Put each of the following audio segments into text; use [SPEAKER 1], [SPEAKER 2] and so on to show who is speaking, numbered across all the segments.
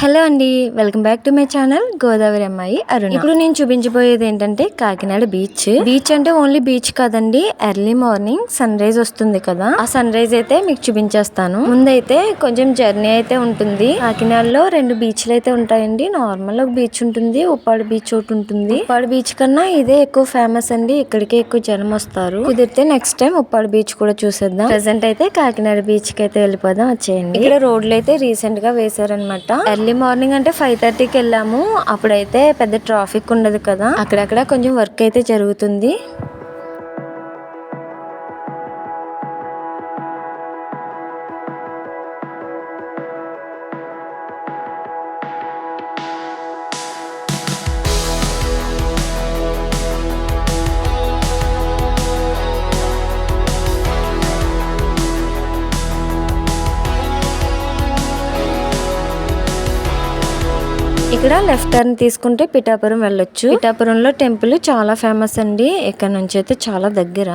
[SPEAKER 1] Hello అండి, welcome back to my channel Godavari అమ్మాయి అరుణ. ఇప్పుడు నేను చూపించబోయేది ఏంటంటే కాకినాడ బీచ్ అంటే ఓన్లీ బీచ్ కాదండి, ఎర్లీ మార్నింగ్ సన్ రైజ్ వస్తుంది కదా, ఆ సన్ రైజ్ అయితే మీకు చూపించేస్తాను. ముందైతే కొంచెం జర్నీ అయితే ఉంటుంది. కాకినాడలో 2 బీచ్లు అయితే ఉంటాయండి. నార్మల్ ఒక బీచ్ ఉంటుంది, ఉప్పాడు బీచ్ ఒకటి ఉంటుంది. ఉప్పాడు బీచ్ కన్నా ఇదే ఎక్కువ ఫేమస్ అండి, ఇక్కడికే ఎక్కువ జనం వస్తారు. కుదిరితే నెక్స్ట్ టైం ఉప్పాడు బీచ్ కూడా చూసేద్దాం. ప్రెసెంట్ అయితే కాకినాడ బీచ్ కి అయితే వెళ్ళిపోదాం, వచ్చేయండి. ఇక్కడ రోడ్లు అయితే రీసెంట్ గా వేసారనమాట. ఎర్లీ మార్నింగ్ అంటే 5:30కి వెళ్ళాము. అప్పుడైతే పెద్ద ట్రాఫిక్ ఉండదు కదా, అక్కడక్కడ కొంచెం వర్క్ అయితే జరుగుతుంది. ఇక్కడ లెఫ్ట్ టర్న్ తీసుకుంటే పిఠాపురం వెళ్ళొచ్చు. పిఠాపురంలో టెంపుల్ చాలా ఫేమస్ అండి, ఇక్కడ నుంచి అయితే చాలా దగ్గర.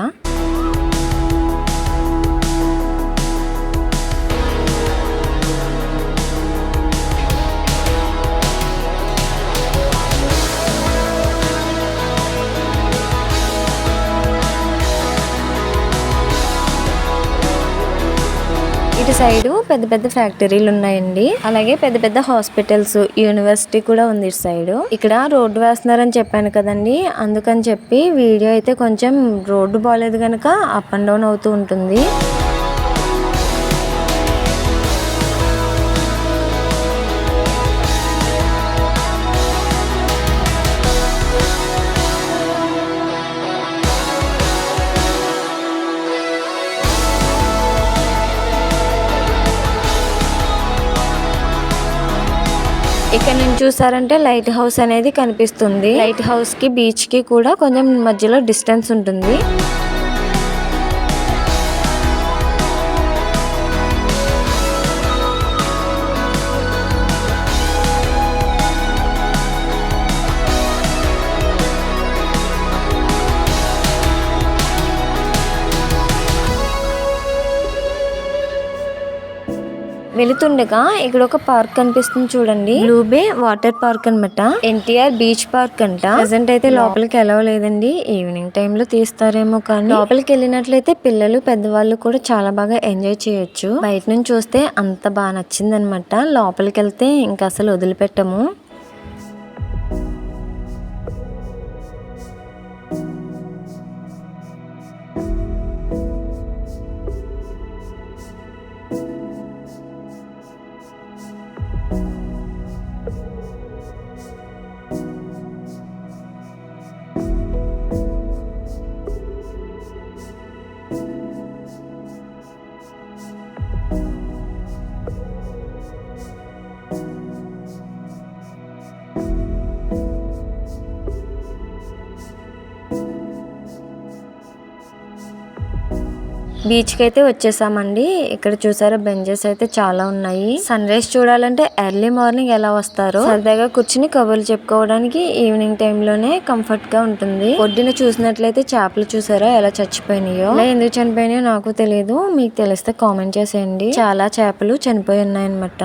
[SPEAKER 1] ఇటు సైడ్ పెద్ద పెద్ద ఫ్యాక్టరీలు ఉన్నాయండి, అలాగే పెద్ద పెద్ద హాస్పిటల్స్, యూనివర్సిటీ కూడా ఉంది ఇటు సైడ్. ఇక్కడ రోడ్డు వేస్తున్నారని చెప్పాను కదండి, అందుకని చెప్పి వీడియో అయితే కొంచెం రోడ్డు బాగాలేదు కనుక అప్ అండ్ డౌన్ అవుతూ ఉంటుంది. ఇక్కడ నుంచి చూసారంటే లైట్ హౌస్ అనేది కనిపిస్తుంది. లైట్ హౌస్ కి బీచ్ కి కూడా కొంచెం మధ్యలో డిస్టెన్స్ ఉంటుంది. వెళుతుండగా ఇక్కడ ఒక పార్క్ కనిపిస్తుంది చూడండి, బ్లూ బే వాటర్ పార్క్ అనమాట. ఎన్టీఆర్ బీచ్ పార్క్ అంట. ప్రెసెంట్ అయితే లోపలికి వెళ్ళలేదండి, ఈవినింగ్ టైమ్ లో తీస్తారేమో. కానీ లోపలికి వెళ్ళినట్లయితే పిల్లలు పెద్దవాళ్ళు కూడా చాలా బాగా ఎంజాయ్ చేయొచ్చు. బయట నుంచి చూస్తే అంత బాగా నచ్చింది అనమాట. లోపలికి వెళ్తే ఇంకా అసలు వదిలిపెట్టము. బీచ్ కి అయితే వచ్చేసామండి. ఇక్కడ చూసారా బెంచెస్ అయితే చాలా ఉన్నాయి. సన్ రైజ్ చూడాలంటే ఎర్లీ మార్నింగ్ ఎలా వస్తారో సరదాగా కూర్చుని కబుర్లు చెప్పుకోవడానికి ఈవినింగ్ టైమ్ లోనే కంఫర్ట్ గా ఉంటుంది. ఒడ్డున చూసినట్లయితే చేపలు చూసారా ఎలా చచ్చిపోయినాయో. అలా ఎందుకు చనిపోయినాయో నాకు తెలియదు, మీకు తెలిస్తే కామెంట్ చేసేయండి. చాలా చేపలు చనిపోయి ఉన్నాయన్నమాట.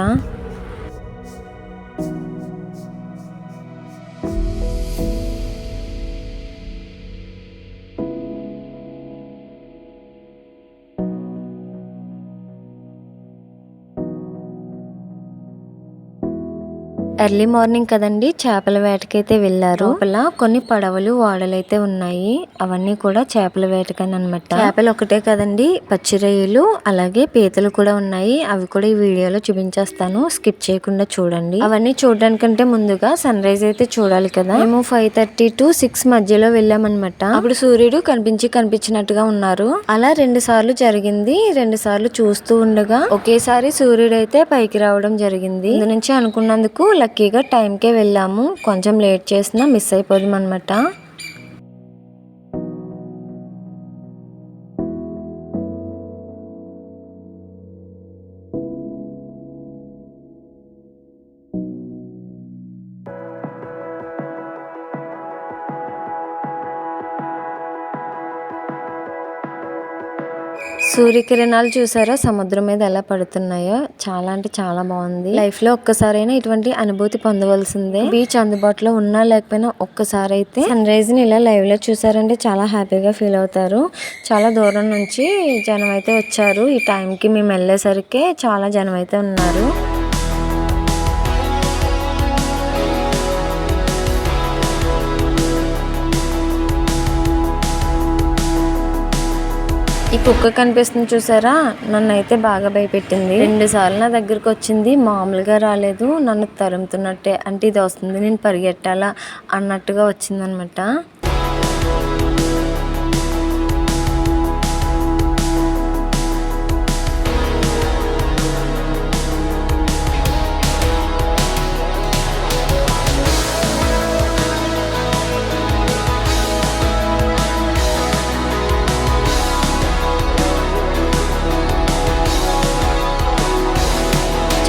[SPEAKER 1] ఎర్లీ మార్నింగ్ కదండి, చేపల వేటకైతే వెళ్లారు. లోపల కొన్ని పడవలు ఓడలు అయితే ఉన్నాయి, అవన్నీ కూడా చేపల వేటకని అనమాట. చేపలు ఒకటే కదండి, పచ్చి రొయ్యలు అలాగే పీతలు కూడా ఉన్నాయి. అవి కూడా ఈ వీడియోలో చూపించేస్తాను, స్కిప్ చేయకుండా చూడండి. అవన్నీ చూడడానికంటే ముందుగా సన్ రైజ్ అయితే చూడాలి కదా. మేము 5:30 to 6 మధ్యలో వెళ్ళామన్నమాట. అప్పుడు సూర్యుడు కనిపించినట్టుగా ఉన్నారు. అలా 2 సార్లు జరిగింది. 2 సార్లు చూస్తూ ఉండగా ఒకేసారి సూర్యుడు అయితే పైకి రావడం జరిగింది. ఇందు నుంచి అనుకున్నందుకు లక్కీగా టైంకే వెళ్ళాము, కొంచెం లేట్ చేసినా మిస్ అయిపోదాం అనమాట. సూర్యకిరణాలు చూసారా సముద్రం మీద ఎలా పడుతున్నాయో, చాలా అంటే చాలా బాగుంది. లైఫ్ లో ఒక్కసారైనా ఇటువంటి అనుభూతి పొందవలసిందే. బీచ్ అందుబాటులో ఉన్నా లేకపోయినా ఒక్కసారి అయితే సన్ రైజ్ ని ఇలా లైవ్ లో చూసారంటే చాలా హ్యాపీగా ఫీల్ అవుతారు. చాలా దూరం నుంచి జనం అయితే వచ్చారు. ఈ టైం కి మేము వెళ్ళేసరికి చాలా జనం అయితే ఉన్నారు. ఈ కుక్క కనిపిస్తుంది చూసారా, నన్ను అయితే బాగా భయపెట్టింది. 2 సార్లు నా దగ్గరకు వచ్చింది. మామూలుగా రాలేదు, నన్ను తరుముతున్నట్టే, అంటే ఇది వస్తుంది నేను పరిగెట్టాలా అన్నట్టుగా వచ్చిందనమాట.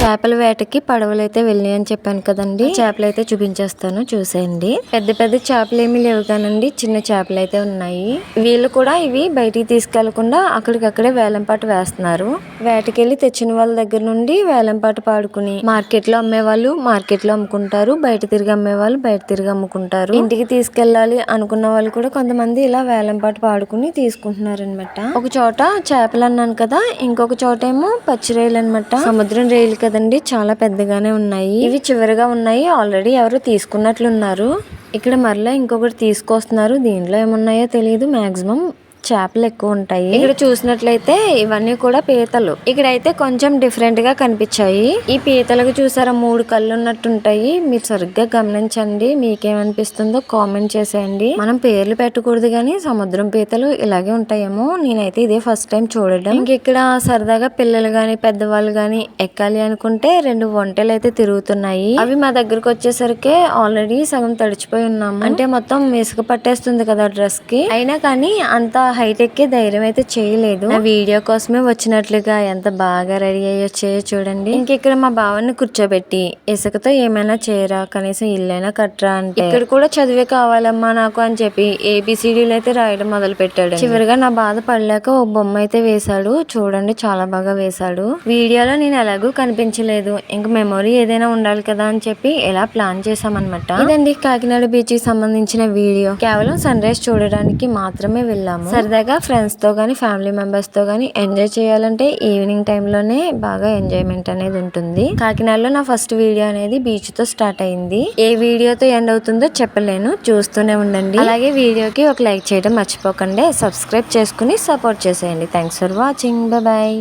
[SPEAKER 1] చేపల వేటకి పడవలు అయితే వెళ్ళి అని చెప్పాను కదండి. చేపలు అయితే చూపించేస్తాను, చూసేయండి. పెద్ద పెద్ద చేపలు ఏమీ లేవు కానండి, చిన్న చేపలు అయితే ఉన్నాయి. వీళ్ళు కూడా ఇవి బయటికి తీసుకెళ్లకుండా అక్కడికక్కడే వేలంపాట వేస్తున్నారు. వేటకెళ్ళి తెచ్చిన వాళ్ళ దగ్గర నుండి వేలంపాట పాడుకుని మార్కెట్ లో అమ్మే వాళ్ళు మార్కెట్ లో అమ్ముకుంటారు, బయట తిరిగి అమ్మే వాళ్ళు బయట తిరిగి అమ్ముకుంటారు. ఇంటికి తీసుకెళ్లాలి అనుకున్న వాళ్ళు కూడా కొంతమంది ఇలా వేలంపాట పాడుకుని తీసుకుంటున్నారు అనమాట. ఒక చోట చేపలు అన్నాను కదా, ఇంకొక చోట ఏమో పచ్చి రైలు అనమాట. సముద్రం రైలు కదండి, చాలా పెద్దగానే ఉన్నాయి. ఇవి చివరిగా ఉన్నాయి, ఆల్రెడీ ఎవరు తీసుకున్నట్లున్నారు. ఇక్కడ మరలా ఇంకొకటి తీసుకొస్తున్నారు. దీంట్లో ఏమున్నాయో తెలియదు, మాక్సిమం చేపలు ఎక్కువ ఉంటాయి. ఇక్కడ చూసినట్లయితే ఇవన్నీ కూడా పీతలు. ఇక్కడైతే కొంచెం డిఫరెంట్ గా కనిపించాయి. ఈ పీతలకు చూసారా 3 కళ్ళు ఉన్నట్టు ఉంటాయి. మీరు సరిగ్గా గమనించండి, మీకేమనిపిస్తుందో కామెంట్ చేసేయండి. మనం పేర్లు పెట్టకూడదు కానీ సముద్రం పీతలు ఇలాగే ఉంటాయేమో, నేనైతే ఇదే ఫస్ట్ టైం చూడడం. ఇంకెక్కడ సరదాగా పిల్లలు గాని పెద్దవాళ్ళు గాని ఎక్కాలి అనుకుంటే 2 ఒంటెలు అయితే తిరుగుతున్నాయి. అవి మా దగ్గరకు వచ్చేసరికి ఆల్రెడీ సగం తడిచిపోయి ఉన్నాము. అంటే మొత్తం ఇసుక పట్టేస్తుంది కదా డ్రెస్ కి. అయినా కానీ అంత హైట్ ఎక్కే ధైర్యం అయితే చేయలేదు. నా వీడియో కోసమే వచ్చినట్లుగా ఎంత బాగా రెడీ అయ్యి వచ్చాయో చూడండి. ఇంకెక్కడ మా బావని కూర్చోబెట్టి ఇసుకతో ఏమైనా చేయరా, కనీసం ఇల్లైనా కట్టరా అంటే ఇక్కడ కూడా చదివే కావాలమ్మా నాకు అని చెప్పి ABCDలు అయితే రాయడం మొదలు పెట్టాడు. చివరిగా నా బాధ పడలేక ఓ బొమ్మ అయితే వేశాడు. చూడండి చాలా బాగా వేశాడు. వీడియోలో నేను ఎలాగూ కనిపించలేదు, ఇంక మెమొరీ ఏదైనా ఉండాలి కదా అని చెప్పి ఇలా ప్లాన్ చేసామన్నమాట. ఇదండి కాకినాడ బీచ్ కి సంబంధించిన వీడియో. కేవలం సన్ రైజ్ చూడడానికి మాత్రమే వెళ్ళాము. సరదాగా ఫ్రెండ్స్ తో గానీ ఫ్యామిలీ మెంబర్స్ తో గానీ ఎంజాయ్ చేయాలంటే ఈవినింగ్ టైమ్ లోనే బాగా ఎంజాయ్మెంట్ అనేది ఉంటుంది. కాకినాడలో నా ఫస్ట్ వీడియో అనేది బీచ్ తో స్టార్ట్ అయింది. ఏ వీడియోతో ఎండ్ అవుతుందో చెప్పలేను, చూస్తూనే ఉండండి. అలాగే వీడియోకి ఒక లైక్ చేయడం మర్చిపోకండి. సబ్స్క్రైబ్ చేసుకుని సపోర్ట్ చేసేయండి. Thanks for watching, bye.